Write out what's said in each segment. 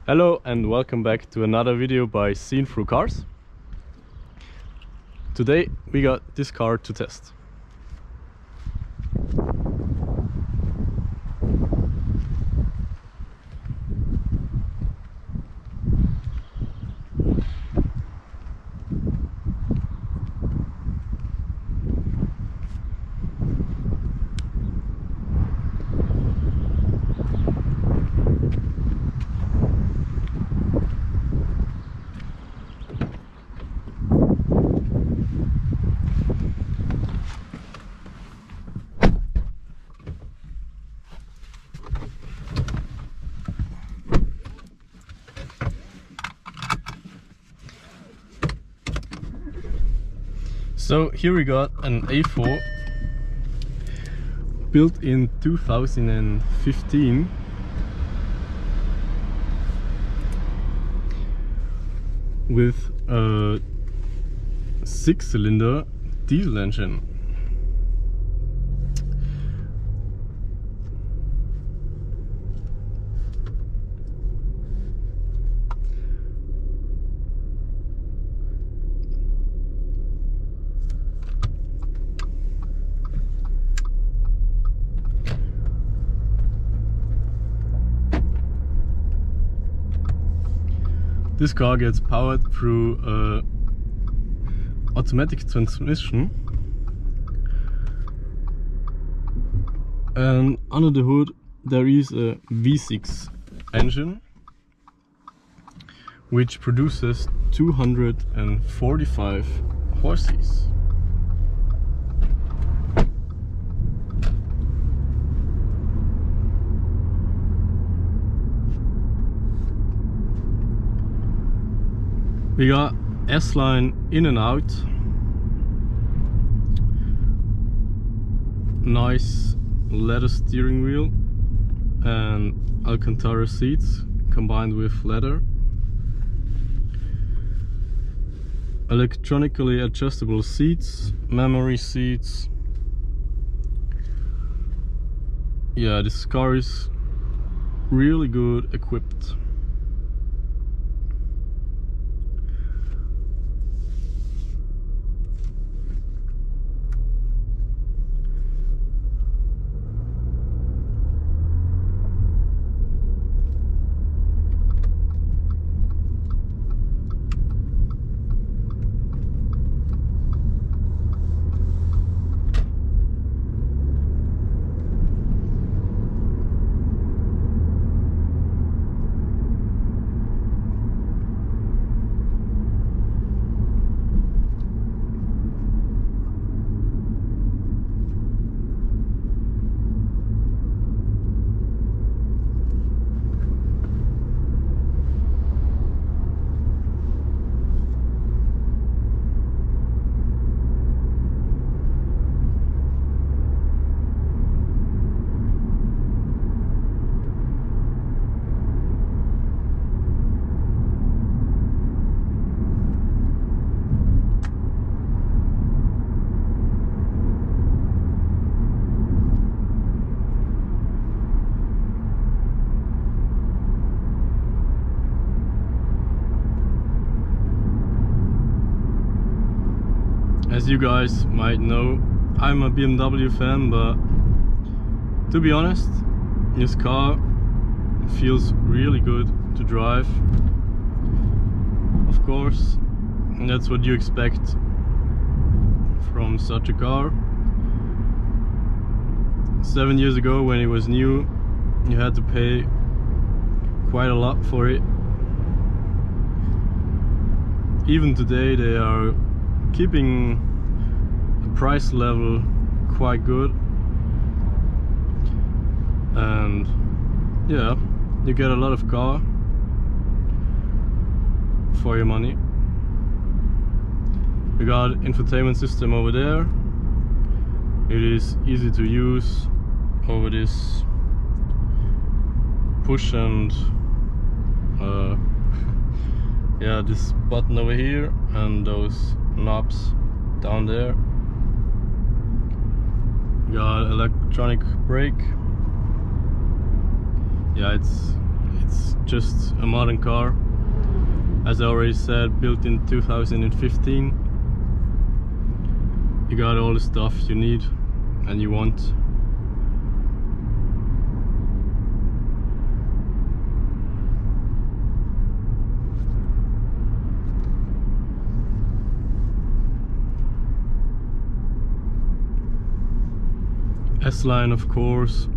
Hello and welcome back to another video by Seen Through Cars. Today we got this car to test. So here we got an A4 built in 2015 with a 6-cylinder diesel engine. This car gets powered through a automatic transmission, and under the hood there is a V6 engine which produces 245 horses. We got S-line in and out, nice leather steering wheel and Alcantara seats combined with leather, electronically adjustable seats, memory seats. Yeah, this car is really good equipped. As you guys might know, I'm a BMW fan, but to be honest, this car feels really good to drive. Of course, that's what you expect from such a car. 7 years ago, when it was new, you had to pay quite a lot for it. Even today they are keeping the price level quite good, and yeah, you get a lot of car for your money. We got infotainment system over there. It is easy to use over this push and yeah, this button over here and those knobs down there. Got electronic brake. Yeah, it's It's just a modern car, as I already said, built in 2015. You got all the stuff you need and you want. S-Line, of course,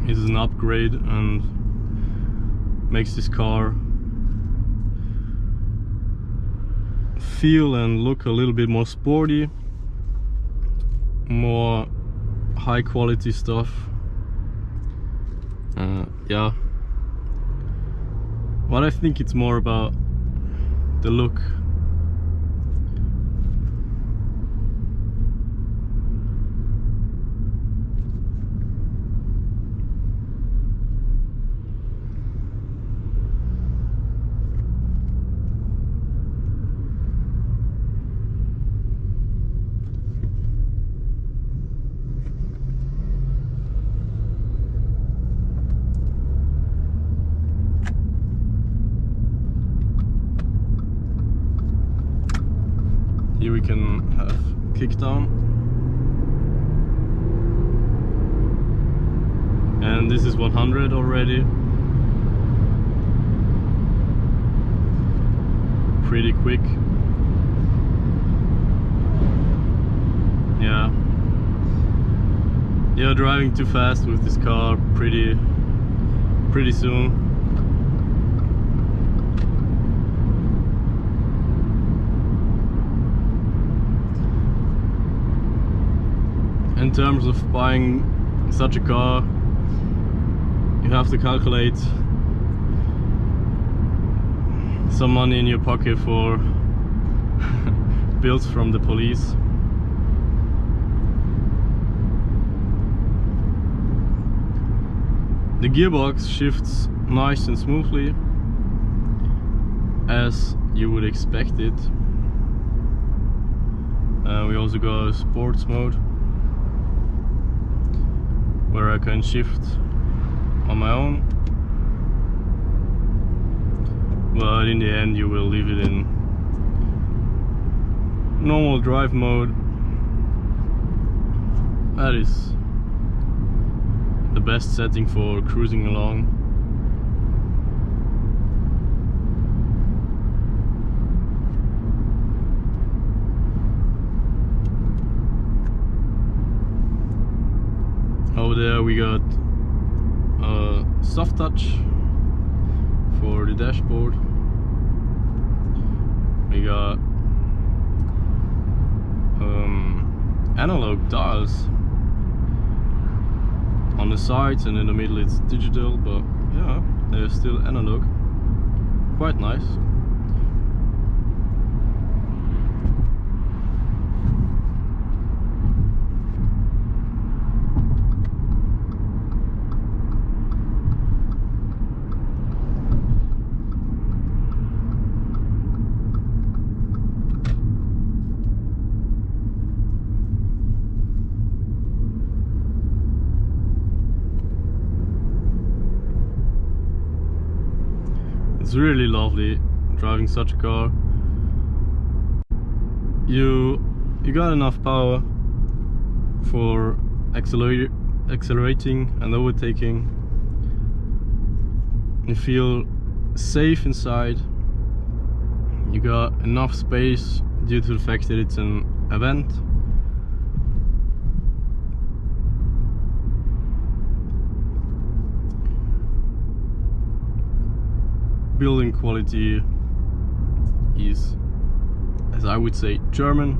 is an upgrade and makes this car feel and look a little bit more sporty, more high quality stuff. Yeah, but I think it's more about the look. Here we can have kickdown, and this is 100 already. Pretty quick. Yeah, you're driving too fast with this car pretty soon. In terms of buying such a car, you have to calculate some money in your pocket for bills from the police. The gearbox shifts nice and smoothly, as you would expect it. We also got a sports mode, where I can shift on my own, but in the end you will leave it in normal drive mode. That is the best setting for cruising along. Over there we got a soft touch for the dashboard. We got analog dials on the sides, and in the middle it's digital, but yeah, they're still analog. Quite nice. It's really lovely driving such a car. You got enough power for accelerating and overtaking. You feel safe inside. You got enough space due to the fact that it's an Avant. Building quality is, as I would say, German.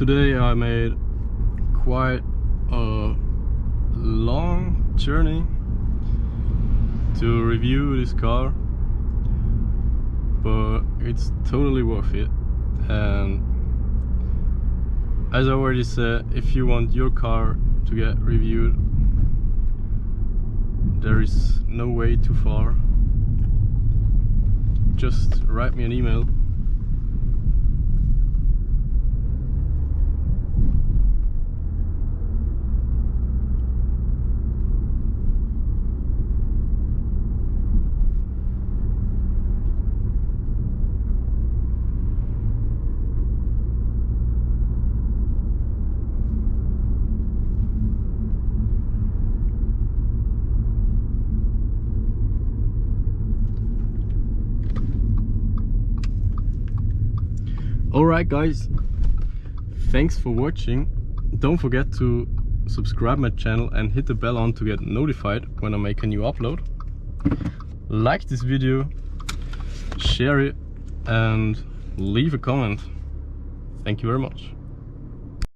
Today I made quite a long journey to review this car, but it's totally worth it. And as I already said, if you want your car to get reviewed, there is no way too far. Just write me an email. Alright guys, thanks for watching. Don't forget to subscribe my channel and hit the bell on to get notified when I make a new upload. Like this video, share it and leave a comment. Thank you very much.